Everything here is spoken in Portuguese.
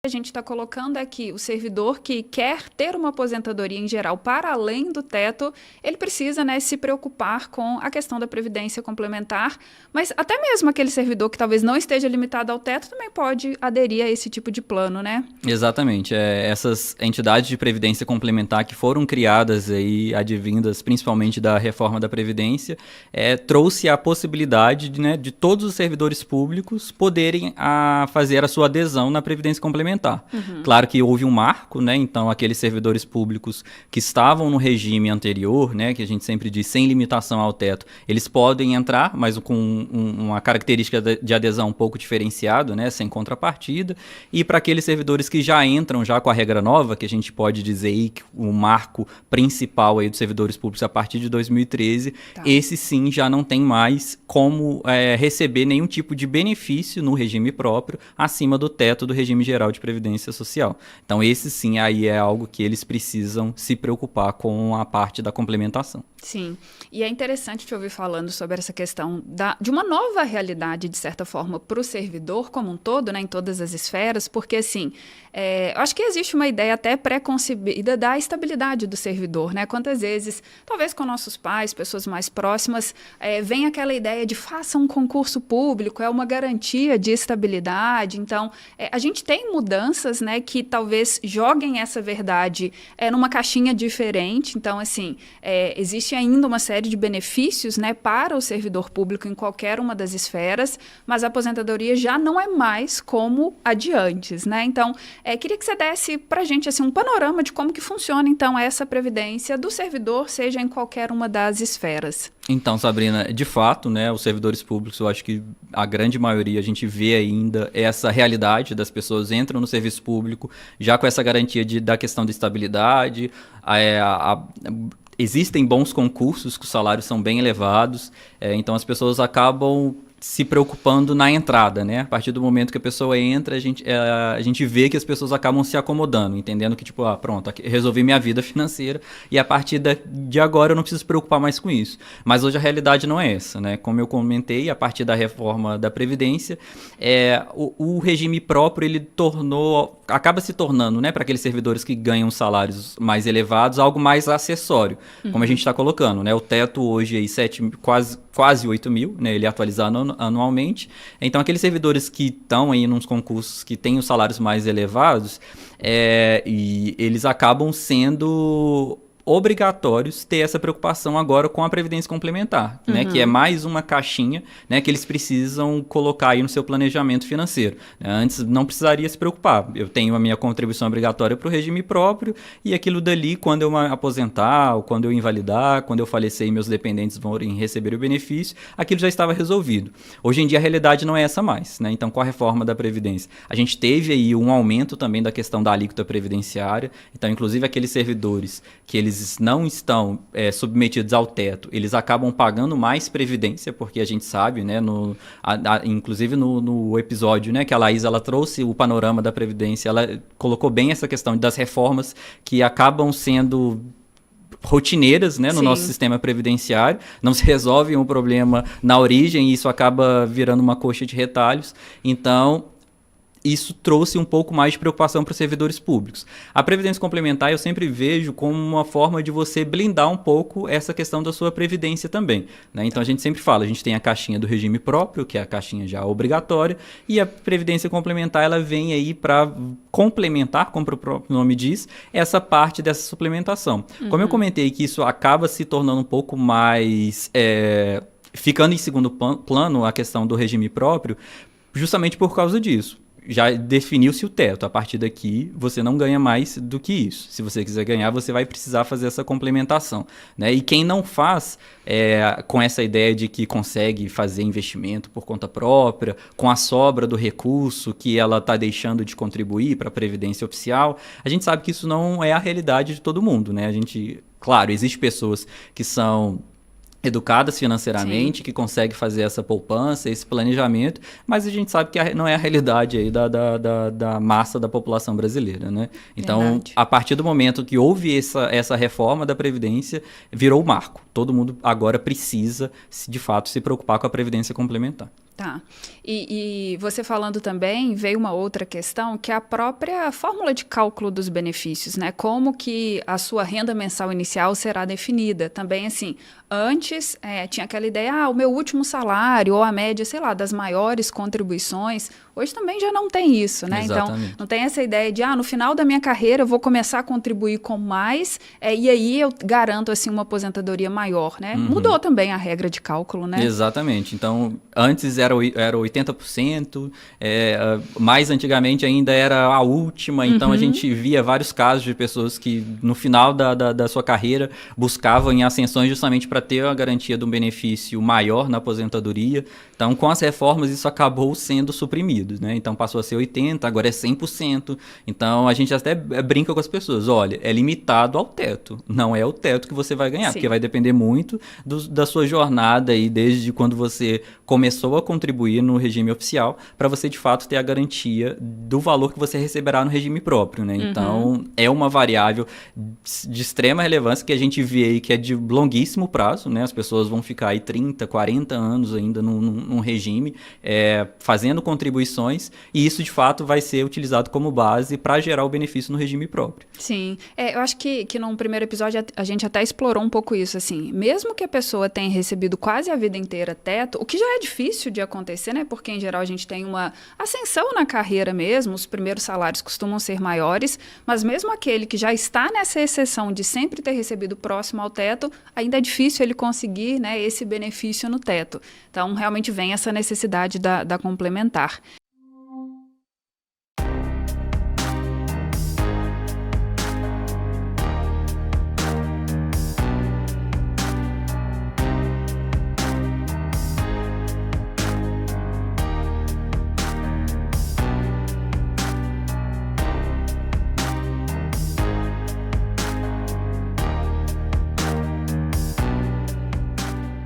A gente está colocando é que o servidor que quer ter uma aposentadoria em geral para além do teto, ele precisa, né, se preocupar com a questão da previdência complementar, mas até mesmo aquele servidor que talvez não esteja limitado ao teto também pode aderir a esse tipo de plano, né? Exatamente. Essas entidades de previdência complementar que foram criadas aí, advindas principalmente da reforma da Previdência, trouxe a possibilidade de todos os servidores públicos poderem fazer a sua adesão na Previdência Complementar. Claro que houve um marco, né? Então aqueles servidores públicos que estavam no regime anterior, né, que a gente sempre diz sem limitação ao teto, eles podem entrar, mas com uma característica de adesão um pouco diferenciado, né, sem contrapartida. E para aqueles servidores que já entram já com a regra nova, que a gente pode dizer aí que o marco principal aí dos servidores públicos a partir de 2013, esse sim já não tem mais como receber nenhum tipo de benefício no regime próprio acima do teto do regime geral de Previdência Social. Então esse sim aí é algo que eles precisam se preocupar com a parte da complementação. Sim, e é interessante te ouvir falando sobre essa questão de uma nova realidade, de certa forma, para o servidor como um todo, né, em todas as esferas, porque, assim, eu acho que existe uma ideia até pré-concebida da estabilidade do servidor, né? Quantas vezes, talvez com nossos pais, pessoas mais próximas, vem aquela ideia de faça um concurso público, é uma garantia de estabilidade. Então, a gente tem mudanças, né, que talvez joguem essa verdade numa caixinha diferente. Então, assim, existe ainda uma série de benefícios, né, para o servidor público em qualquer uma das esferas, mas a aposentadoria já não é mais como a de antes, né? Então, queria que você desse para a gente assim, um panorama de como que funciona, então, essa previdência do servidor, seja em qualquer uma das esferas. Então, Sabrina, de fato, né, os servidores públicos, eu acho que a grande maioria a gente vê ainda essa realidade das pessoas entram no serviço público já com essa garantia da questão de estabilidade, existem bons concursos que os salários são bem elevados, então as pessoas acabam se preocupando na entrada, né? A partir do momento que a pessoa entra, a gente vê que as pessoas acabam se acomodando, entendendo que, tipo, pronto, resolvi minha vida financeira e a partir de agora eu não preciso se preocupar mais com isso. Mas hoje a realidade não é essa, né? Como eu comentei, a partir da reforma da Previdência, o regime próprio, ele acaba se tornando, né, para aqueles servidores que ganham salários mais elevados, algo mais acessório, como a gente está colocando, né? O teto hoje aí, quase 8 mil, né? Ele é atualizado anualmente. Então, aqueles servidores que estão aí nos concursos que têm os salários mais elevados, e eles acabam sendo obrigatórios ter essa preocupação agora com a previdência complementar, né, que é mais uma caixinha, né, que eles precisam colocar aí no seu planejamento financeiro. Antes não precisaria se preocupar. Eu tenho a minha contribuição obrigatória para o regime próprio e aquilo dali, quando eu me aposentar, ou quando eu invalidar, quando eu falecer e meus dependentes vão receber o benefício, aquilo já estava resolvido. Hoje em dia a realidade não é essa mais, né? Então, com a reforma da Previdência, a gente teve aí um aumento também da questão da alíquota previdenciária. Então, inclusive aqueles servidores que eles não estão submetidos ao teto, eles acabam pagando mais previdência, porque a gente sabe, né, inclusive no episódio, né, que a Laís ela trouxe o panorama da Previdência, ela colocou bem essa questão das reformas que acabam sendo rotineiras, né, no nosso sistema previdenciário, não se resolve um problema na origem e isso acaba virando uma coxa de retalhos. Então, isso trouxe um pouco mais de preocupação para os servidores públicos. A previdência complementar eu sempre vejo como uma forma de você blindar um pouco essa questão da sua previdência também, né? Então a gente sempre fala, a gente tem a caixinha do regime próprio, que é a caixinha já obrigatória, e a previdência complementar ela vem aí para complementar, como o próprio nome diz, essa parte dessa suplementação. Como eu comentei que isso acaba se tornando um pouco mais... ficando em segundo plano a questão do regime próprio, justamente por causa disso. Já definiu-se o teto. A partir daqui, você não ganha mais do que isso. Se você quiser ganhar, você vai precisar fazer essa complementação, né? E quem não faz, com essa ideia de que consegue fazer investimento por conta própria, com a sobra do recurso que ela está deixando de contribuir para a Previdência Oficial, a gente sabe que isso não é a realidade de todo mundo, né? Claro, existem pessoas que são educadas financeiramente, que conseguem fazer essa poupança, esse planejamento, mas a gente sabe que não é a realidade aí da massa da população brasileira, né? Então, verdade. A partir do momento que houve essa reforma da Previdência, virou o marco. Todo mundo agora precisa, de fato, se preocupar com a Previdência complementar. Tá. E você falando também, veio uma outra questão, que é a própria fórmula de cálculo dos benefícios, né? Como que a sua renda mensal inicial será definida. Também, assim, antes tinha aquela ideia, o meu último salário, ou a média, sei lá, das maiores contribuições. Hoje também já não tem isso, né? Exatamente. Então, não tem essa ideia de, no final da minha carreira eu vou começar a contribuir com mais, e aí eu garanto, assim, uma aposentadoria maior, né? Mudou também a regra de cálculo, né? Exatamente. Então, antes era 80%, mais antigamente ainda era a última, então a gente via vários casos de pessoas que no final da sua carreira buscavam em ascensões justamente para ter a garantia de um benefício maior na aposentadoria. Então, com as reformas, isso acabou sendo suprimido, né? Então, passou a ser 80%, agora é 100%. Então, a gente até brinca com as pessoas, olha, é limitado ao teto, não é o teto que você vai ganhar, Sim. porque vai depender muito da sua jornada aí, desde quando você começou a contribuir no regime oficial, para você, de fato, ter a garantia do valor que você receberá no regime próprio, né? Então, é uma variável de extrema relevância que a gente vê aí que é de longuíssimo prazo, né? As pessoas vão ficar aí 30, 40 anos ainda num regime, fazendo contribuições, e isso, de fato, vai ser utilizado como base para gerar o benefício no regime próprio. Sim. Eu acho que num primeiro episódio a gente até explorou um pouco isso, assim, mesmo que a pessoa tenha recebido quase a vida inteira teto, o que já é difícil de acontecer, né? Porque, em geral, a gente tem uma ascensão na carreira mesmo, os primeiros salários costumam ser maiores, mas mesmo aquele que já está nessa exceção de sempre ter recebido próximo ao teto, ainda é difícil ele conseguir, né, esse benefício no teto. Então, realmente vem essa necessidade da complementar.